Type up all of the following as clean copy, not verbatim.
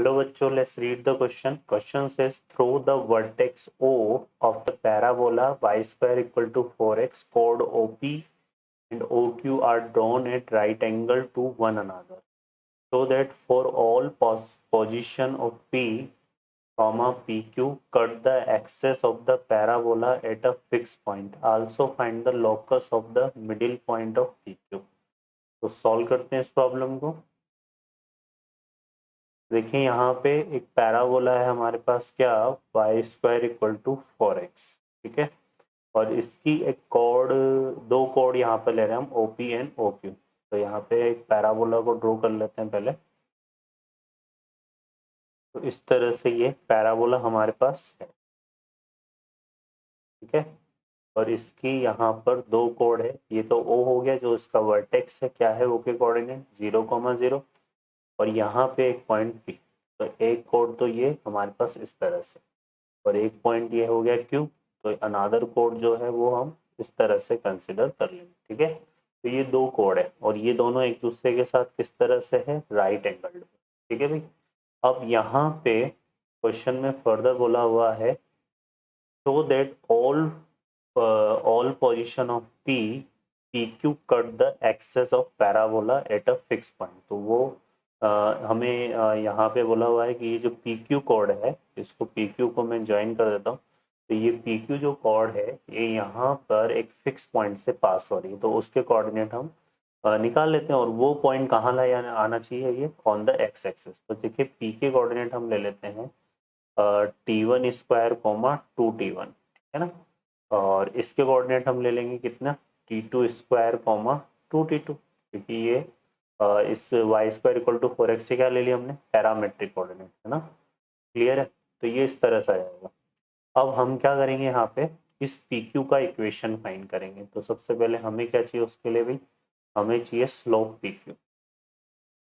Hello bachcho, let's read the question. Question says through the vertex O of the parabola y square equal to 4x, chord OP and OQ are drawn at right angle to one another. So that for all position of P, comma PQ, cut the axis of the parabola at a fixed point. Also find the locus of the middle point of PQ. तो solve करते हैं इस problem को। देखिए यहाँ पे एक parabola है हमारे पास, क्या, Y square equal to 4x, ठीक है। और इसकी एक कॉर्ड, दो कॉर्ड यहाँ पे ले रहे हैं हम, O P and O Q. तो यहाँ पे एक पैराबोला को ड्रॉ कर लेते हैं पहले। तो इस तरह से ये पैराबोला हमारे पास है, ठीक है। और इसकी यहाँ पर दो कॉर्ड है, ये तो ओ हो गया जो इसका वर्टेक्स है, क्या है ओ के कोऑर्डिनेट 0,0, और यहाँ पे एक पॉइंट पी। तो एक कोड तो ये हमारे पास इस तरह से, और एक पॉइंट ये हो गया क्यू। तो अनादर कोड जो है वो हम इस तरह से कंसिडर कर लेंगे, ठीक है। तो ये दो कोड है और ये दोनों एक दूसरे के साथ किस तरह से है, राइट एंगल, ठीक है भाई। अब यहाँ पे क्वेश्चन में फर्दर बोला हुआ है so that all position of PQ cut the axis of parabola at a fixed point। तो वो हमें यहाँ पे बोला हुआ है कि ये जो PQ कॉर्ड है, इसको PQ को मैं ज्वाइन कर देता हूँ। तो ये PQ जो कॉर्ड है ये यहाँ पर एक फिक्स पॉइंट से पास हो रही है, तो उसके कोऑर्डिनेट हम निकाल लेते हैं। और वो पॉइंट कहाँ लाया आना चाहिए, ये ऑन द एक्स एक्सिस। तो देखिए P के कोऑर्डिनेट हम ले लेते हैं T1 स्क्वायर कोमा 2T1, ठीक है ना। और इसके कोऑर्डिनेट हम ले लेंगे कितना, T2 स्क्वायर कोमा 2T2, क्योंकि ये इस Y square equal to 4x से क्या ले लिया हमने, पैरामेट्रिक कोऑर्डिनेट, है ना। क्लियर है। तो ये इस तरह से आ जाएगा। अब हम क्या करेंगे, यहाँ पे इस PQ का इक्वेशन फाइंड करेंगे। तो सबसे पहले हमें क्या चाहिए उसके लिए भी, हमें चाहिए स्लोप PQ।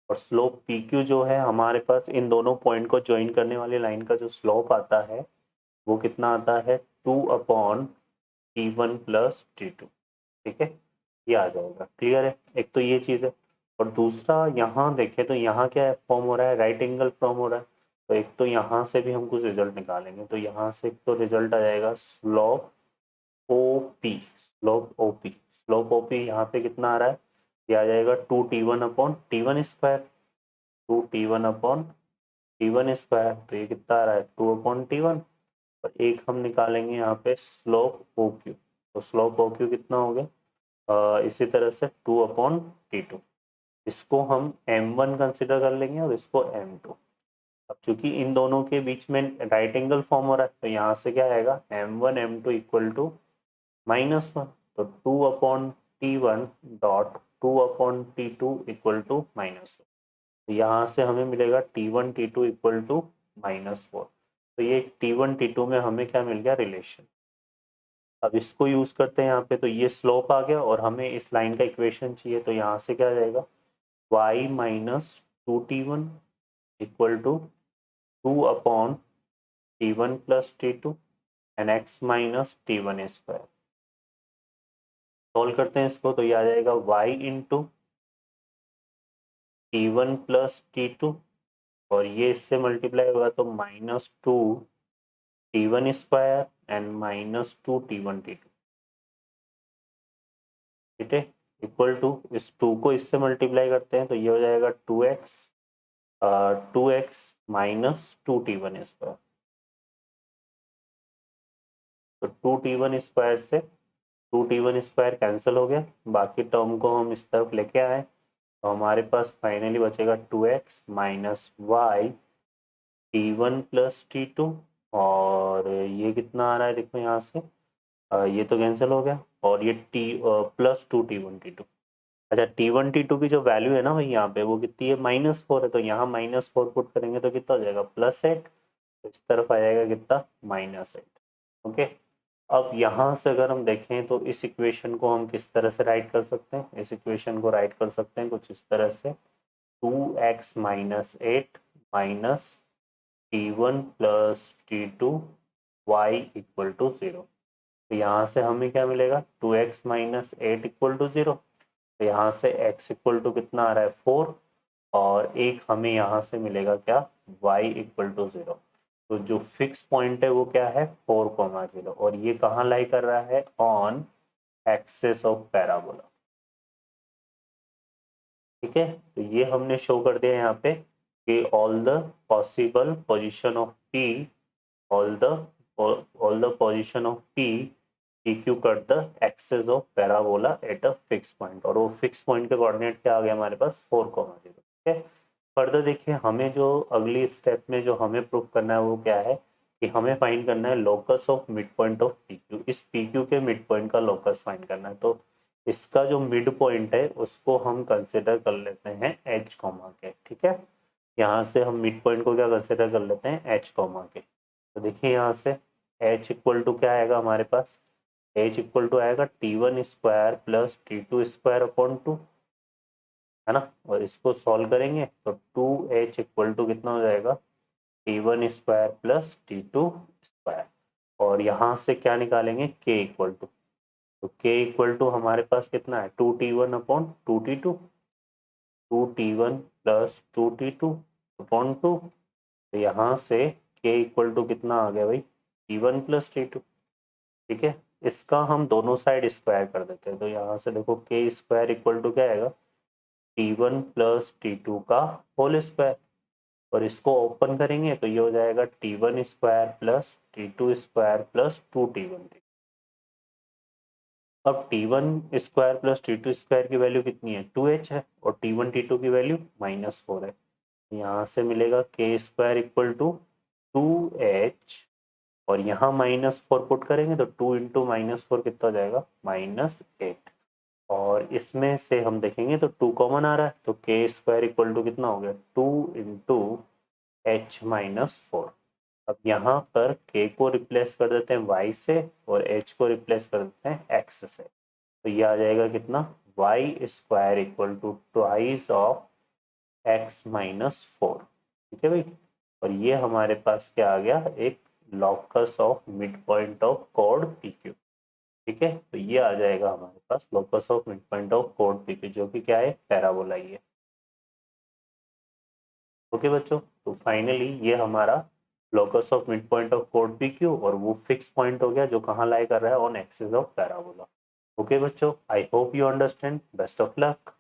और स्लोप PQ जो है हमारे पास इन दोनों पॉइंट को ज्वाइन करने वाली लाइन का जो स्लोप आता है वो कितना आता है, 2/T1 प्लस T2, ठीक है। ये आ जाएगा। क्लियर है। एक तो ये चीज़ है, और दूसरा यहाँ देखें तो यहाँ क्या है, फॉर्म हो रहा है, राइट एंगल फॉर्म हो रहा है। तो एक तो यहाँ से भी हम कुछ रिजल्ट निकालेंगे। तो यहाँ से एक तो रिजल्ट आ जाएगा स्लोप OP, स्लोप OP यहाँ पे कितना आ रहा है, ये आ जाएगा 2T1/T1 स्क्वायर, 2T1/T1 स्क्वायर। तो ये कितना आ रहा है, 2/T1। और एक हम निकालेंगे यहाँ पे स्लोप OQ। तो स्लोप OQ कितना हो गया, इसी तरह से 2/T2। इसको हम M1 कंसिडर कर लेंगे और इसको M2। अब चूंकि इन दोनों के बीच में राइट एंगल फॉर्म हो रहा है, तो यहाँ से क्या आएगा, M1 M2 इक्वल टू -1। तो 2/T1 dot 2/T2 equal to -1। तो यहाँ से हमें मिलेगा T1 T2 इक्वल टू -4। तो ये T1 T2 में हमें क्या मिल गया, रिलेशन। अब इसको यूज करते हैं यहाँ पे। तो ये स्लोप आ गया और हमें इस लाइन का इक्वेशन चाहिए। तो यहाँ से क्या आ जाएगा, y minus 2T1 equal to 2/T1 plus T2 and x minus T1 square. Solve करते हैं इसको। तो ये आ जाएगा y into T1 plus T2, और ये इससे मल्टीप्लाई होगा तो -2T1 square and -2T1 T2, ठीक है। इक्वल टू इस 2 को इससे मल्टीप्लाई करते हैं तो ये हो जाएगा 2x माइनस 2T1 स्क्वायर। तो 2T1 स्क्वायर से 2T1 स्क्वायर कैंसिल हो गया, बाकी टर्म को हम इस तरफ लेके आए। तो हमारे पास फाइनली बचेगा 2x minus Y T1 plus T2। और ये कितना आ रहा है, देखो यहाँ से ये तो कैंसिल हो गया, और ये प्लस 2T1 T2। अच्छा, T1 T2 की जो वैल्यू है ना भाई यहाँ पे, वो कितनी है, -4 है। तो यहाँ -4 पुट करेंगे तो कितना हो जाएगा, +8। तो इस तरफ आ जाएगा कितना, -8। ओके। अब यहाँ से अगर हम देखें तो इस इक्वेशन को हम किस तरह से राइट कर सकते हैं, इस इक्वेशन को राइट कर सकते हैं कुछ इस तरह से, 2x minus 8 minus T1 plus T2 y equal to 0। तो यहाँ से हमें क्या मिलेगा, 2x माइनस 8 इक्वल टू 0। तो यहाँ से x इक्वल टू कितना आ रहा है, 4। और एक हमें यहाँ से मिलेगा क्या, y इक्वल टू 0। तो जो फिक्स पॉइंट है वो क्या है 4,0 और ये कहाँ लाई कर रहा है, ऑन एक्सिस ऑफ पैराबोला। ठीक है, तो ये हमने शो कर दिया यहाँ पे कि all the possible position of p, all the position of p pq cut the axis of parabola at a fixed point, और वो फिक्स पॉइंट के कोऑर्डिनेट क्या आ गया हमारे पास 4,0। ठीक है, फर्दर देखिए हमें जो अगली स्टेप में जो हमें प्रूफ करना है वो क्या है कि हमें फाइंड करना है locus of mid point of pq। इस pq के मिड पॉइंट का लोकस फाइंड करना है। तो इसका जो मिड पॉइंट है उसको हम कंसिडर कर लेते हैं h कॉमा के। ठीक है, यहाँ से हम मिड पॉइंट को क्या कंसिडर कर लेते हैं h कॉमा के। तो देखिए यहाँ से h इक्वल टू क्या आएगा हमारे पास, h इक्वल टू आएगा t1 square plus t2 square upon 2, है ना। और इसको सॉल्व करेंगे तो 2h इक्वल टू कितना हो जाएगा, t1 square plus t2 square. और यहाँ से क्या निकालेंगे k इक्वल टू, तो k इक्वल टू हमारे पास कितना है 2t1 upon 2t2, 2t1 plus 2t2 upon 2। तो यहाँ से k इक्वल टू कितना आ गया भाई, t1 प्लस t2। ठीक है, इसका हम दोनों साइड स्क्वायर कर देते हैं। तो यहाँ से देखो k स्क्वायर इक्वल टू क्या आएगा, t1 प्लस t2 का होल स्क्वायर। और इसको ओपन करेंगे तो ये हो जाएगा t1 square plus t2 square plus 2t1। अब t1 square plus t2 square की वैल्यू कितनी है 2h है, और t1 t2 की वैल्यू -4 है। यहाँ से मिलेगा k square equal to 2h, और यहाँ -4 पुट करेंगे तो 2 इंटू -4 कितना हो जाएगा -8। और इसमें से हम देखेंगे तो 2 कॉमन आ रहा है, तो k स्क्वायर इक्वल टू कितना हो गया 2 इंटू h-4। अब यहाँ पर k को रिप्लेस कर देते हैं y से और h को रिप्लेस कर देते हैं x से। तो ये आ जाएगा कितना, y square equal to twice of x-4। ठीक है भाई, और ये हमारे पास क्या आ गया, एक locus of mid point of chord PQ। ठीक है, तो ये आ जाएगा हमारे पास locus of mid point of chord PQ, जो कि क्या है पैराबोला ही है। ओके बच्चों, तो फाइनली ये हमारा locus of mid point of chord PQ और वो फिक्स पॉइंट हो गया जो कहाँ लाई कर रहा है on axis of parabola. Okay बच्चों, I hope you understand, best of luck.